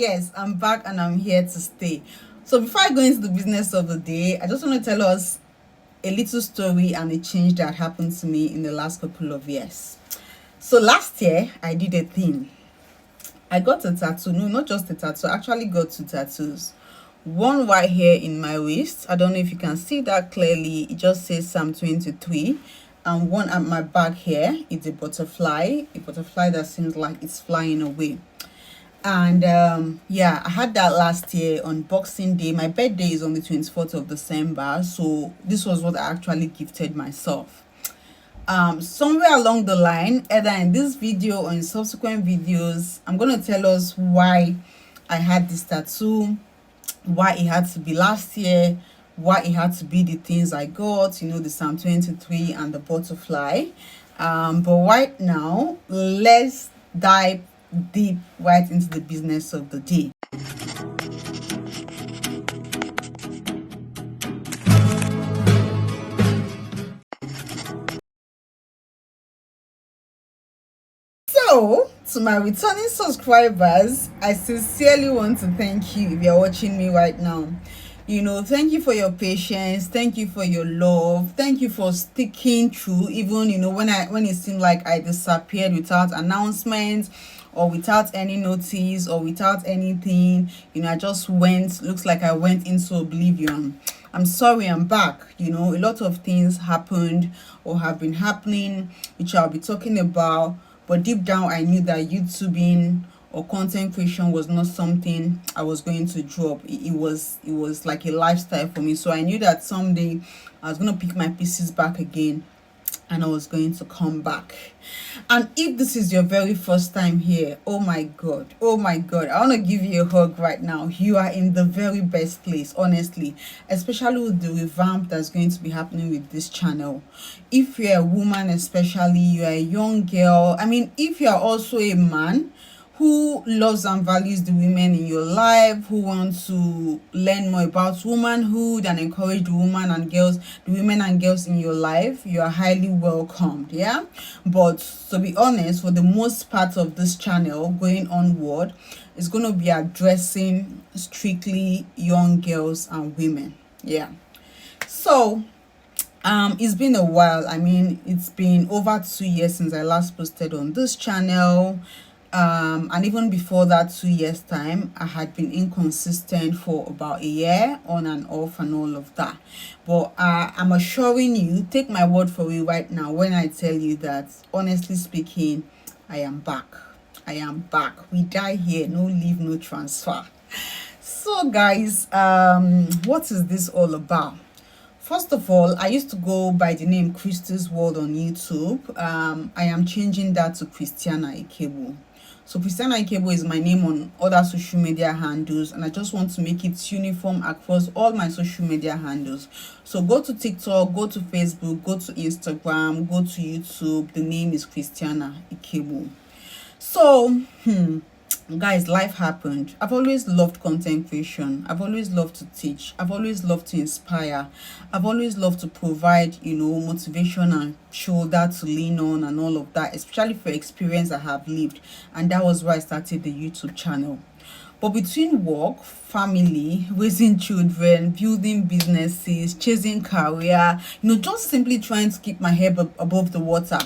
Yes, I'm back and I'm here to stay. So before I go into the business of the day, I just want to tell us a little story and a change that happened to me in the last couple of years. So last year I did a thing. I got a tattoo. No, not just a tattoo. I actually got two tattoos. One right here in my waist. I don't know if you can see that clearly. It just says Psalm 23. And one at my back here is a butterfly that seems like it's flying away. And yeah, I had that last year on Boxing Day. My birthday is on the 24th of December, so this was what I actually gifted myself. Somewhere along the line, either in this video or in subsequent videos, I'm going to tell us why I had this tattoo, why it had to be last year, why it had to be the things I got, the Psalm 23 and the butterfly. But right now, let's dive deep right into the business of the day. So, to my returning subscribers, I sincerely want to thank you if you're watching me right now. Thank you for your patience, thank you for your love, thank you for sticking through, even when it seemed like I disappeared without announcement or without any notice or without anything. I just looks like I went into oblivion. I'm sorry, I'm back. A lot of things happened or have been happening, which I'll be talking about. But deep down, I knew that YouTubing or content creation was not something I was going to drop. It was like a lifestyle for me. So I knew that someday I was going to pick my pieces back again and I was going to come back. And if this is your very first time here, oh my god, I want to give you a hug right now. You are in the very best place, honestly, especially with the revamp that's going to be happening with this channel. If you're a woman, especially you're a young girl, if you're also a man who loves and values the women in your life, who wants to learn more about womanhood and encourage the women and girls in your life, you are highly welcomed. Yeah, but to be honest, for the most part of this channel going onward, it's going to be addressing strictly young girls and women. Yeah, so it's been a while. It's been over 2 years since I last posted on this channel. And even before that 2 years time, I had been inconsistent for about a year, on and off and all of that. But I'm assuring you, take my word for it right now when I tell you that, honestly speaking, I am back. We die here, no leave, no transfer. So guys, what is this all about? First of all, I used to go by the name Christy's World on YouTube. I am changing that to Christiana Ikebo. So Christiana Ikebo is my name on other social media handles, and I just want to make it uniform across all my social media handles. So go to TikTok, go to Facebook, go to Instagram, go to YouTube. The name is Christiana Ikebo. So, guys, life happened. I've always loved content creation. I've always loved to teach. I've always loved to inspire. I've always loved to provide motivation and shoulder to lean on and all of that, especially for experience I have lived. And that was why I started the YouTube channel. But between work, family, raising children, building businesses, chasing career, just simply trying to keep my head above the water,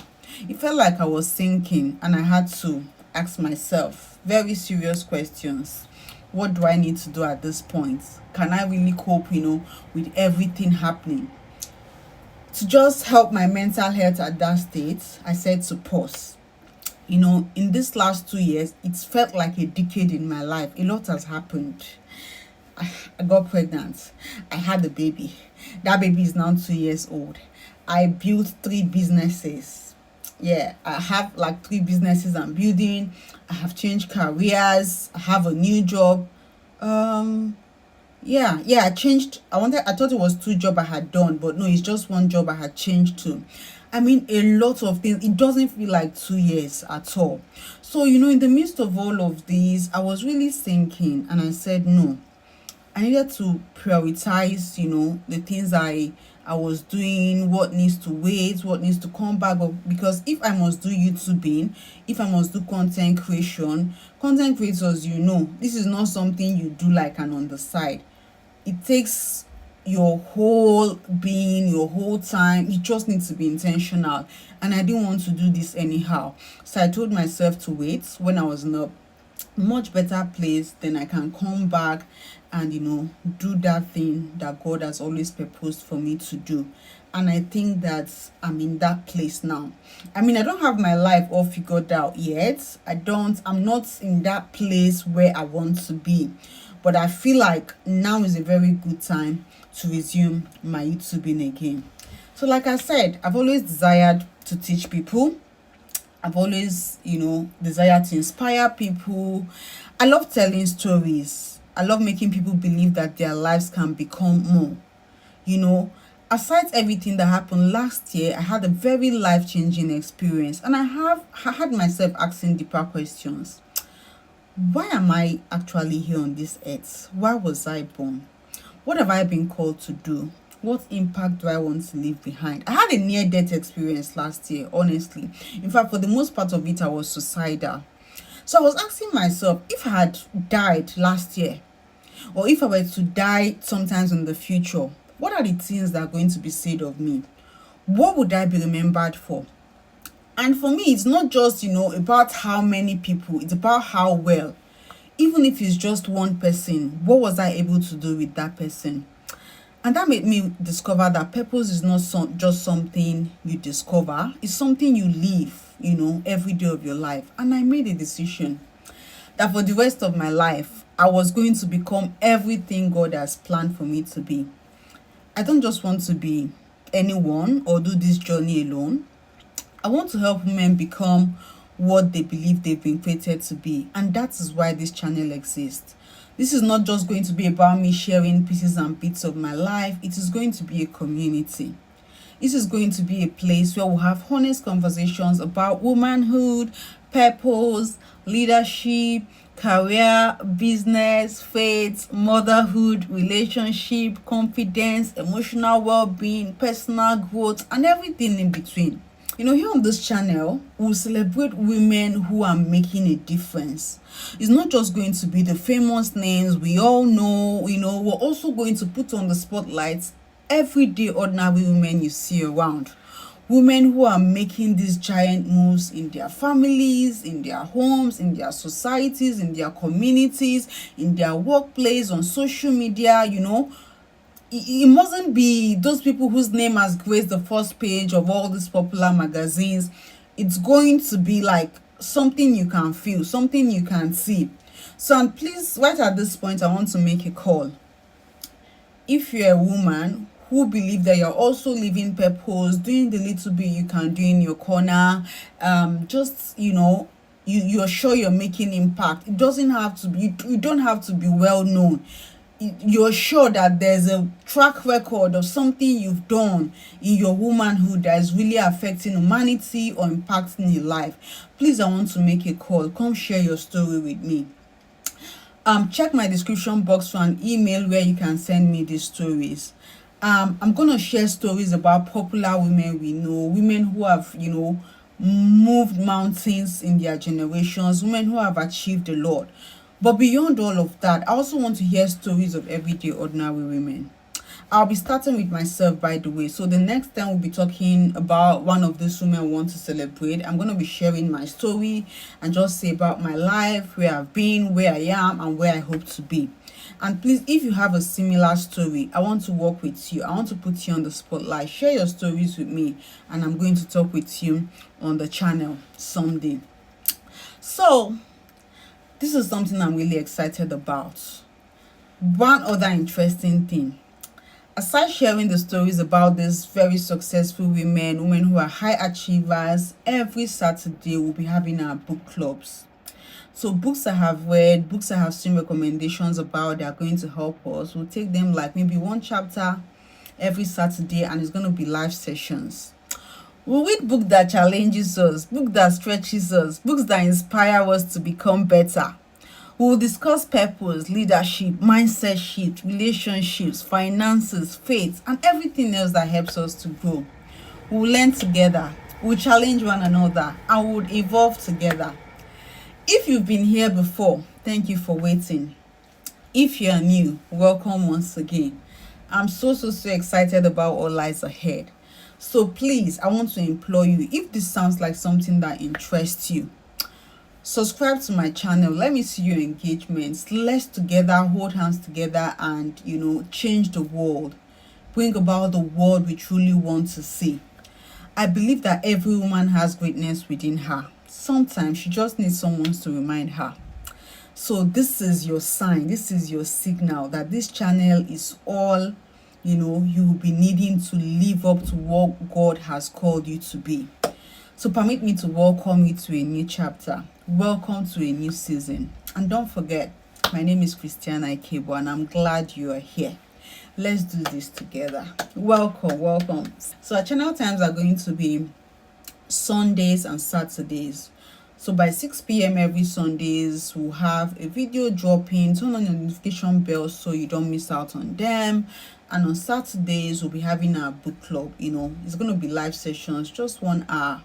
it felt like I was sinking, and I had to ask myself very serious questions. What do I need to do at this point? Can I really cope, with everything happening? To just help my mental health at that state, I said to pause. In this last 2 years, it's felt like a decade in my life. A lot has happened. I got pregnant. I had a baby. That baby is now 2 years old. I built 3 businesses. Yeah, I have like 3 businesses I'm building. I have changed careers. I have a new job. I changed. I thought it was 2 jobs I had done, but no, it's just 1 job I had changed to. A lot of things. It doesn't feel like 2 years at all. So, in the midst of all of these, I was really thinking, and I said, no, I needed to prioritize, the things I I was doing, what needs to wait, what needs to come back. But because if I must do YouTubing, if I must do content creation, content creators, this is not something you do like an on the side. It takes your whole being, your whole time. You just need to be intentional, and I didn't want to do this anyhow. So I told myself to wait. When I was in a much better place, then I can come back and do that thing that God has always proposed for me to do. And I think that I'm in that place now. I don't have my life all figured out yet. I'm not in that place where I want to be, but I feel like now is a very good time to resume my YouTubing again. So like I said, I've always desired to teach people. I've always, desired to inspire people. I love telling stories. I love making people believe that their lives can become more. Aside everything that happened last year, I had a very life-changing experience, and I had myself asking deeper questions. Why am I actually here on this earth? Why was I born? What have I been called to do? What impact do I want to leave behind? I had a near-death experience last year, honestly. In fact, for the most part of it, I was suicidal. So I was asking myself, if I had died last year, or if I were to die sometimes in the future, what are the things that are going to be said of me? What would I be remembered for? And for me, it's not just, about how many people, it's about how well. Even if it's just one person, what was I able to do with that person? And that made me discover that purpose is not just something you discover. It's something you live, every day of your life. And I made a decision that for the rest of my life, I was going to become everything God has planned for me to be. I don't just want to be anyone or do this journey alone. I want to help women become what they believe they've been created to be. And that is why this channel exists. This is not just going to be about me sharing pieces and bits of my life. It is going to be a community. This is going to be a place where we'll have honest conversations about womanhood, purpose, leadership, career, business, faith, motherhood, relationship, confidence, emotional well-being, personal growth, and everything in between. Here on this channel, we'll celebrate women who are making a difference. It's not just going to be the famous names we all know. We're also going to put on the spotlight everyday ordinary women you see around. Women who are making these giant moves in their families, in their homes, in their societies, in their communities, in their workplace, on social media, It mustn't be those people whose name has graced the first page of all these popular magazines. It's going to be like something you can feel, something you can see. So, and please, right at this point, I want to make a call. If you're a woman who believe that you're also living purpose, doing the little bit you can do in your corner, you're sure you're making impact. It doesn't have to be, you don't have to be well known. You're sure that there's a track record of something you've done in your womanhood that is really affecting humanity or impacting your life. Please, I want to make a call. Come share your story with me. Check my description box for an email where you can send me these stories. I'm gonna share stories about popular women we know, women who have moved mountains in their generations, women who have achieved a lot. But beyond all of that, I also want to hear stories of everyday ordinary women. I'll be starting with myself, by the way. So the next time we'll be talking about one of these women I want to celebrate. I'm going to be sharing my story and just say about my life, where I've been, where I am, and where I hope to be. And please, if you have a similar story, I want to work with you. I want to put you on the spotlight. Share your stories with me, and I'm going to talk with you on the channel someday. So, this is something I'm really excited about. One other interesting thing. Aside sharing the stories about these very successful women who are high achievers, every Saturday we'll be having our book clubs. So books I have read, books I have seen recommendations about that are going to help us, we'll take them like maybe one chapter every Saturday, and it's going to be live sessions. We'll read books that challenges us, books that stretches us, books that inspire us to become better. We'll discuss purpose, leadership, mindset shift, relationships, finances, faith, and everything else that helps us to grow. We'll learn together, we'll challenge one another, and we'll evolve together. If you've been here before, thank you for waiting. If you're new, welcome once again. I'm so excited about what lies ahead. So please, I want to implore you, if this sounds like something that interests you, subscribe to my channel. Let me see your engagements. Let's together hold hands together and change the world. Bring about the world we truly want to see. I believe that every woman has greatness within her. Sometimes she just needs someone to remind her. So this is your sign, this is your signal that this channel is all you will be needing to live up to what God has called you to be. So permit me to welcome you to a new chapter. Welcome to a new season. And don't forget, my name is Christiana Ikebo and I'm glad you are here. Let's do this together. Welcome. So our channel times are going to be Sundays and Saturdays. So by 6 p.m. every Sundays, we'll have a video dropping. Turn on your notification bell so you don't miss out on them. And on Saturdays, we'll be having our book club. It's going to be live sessions, just 1 hour.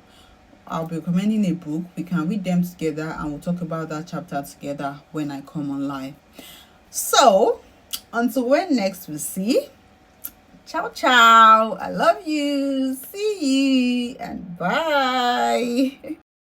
I'll be recommending a book. We can read them together and we'll talk about that chapter together when I come on live. So until when next we see, ciao. I love you. See you and bye.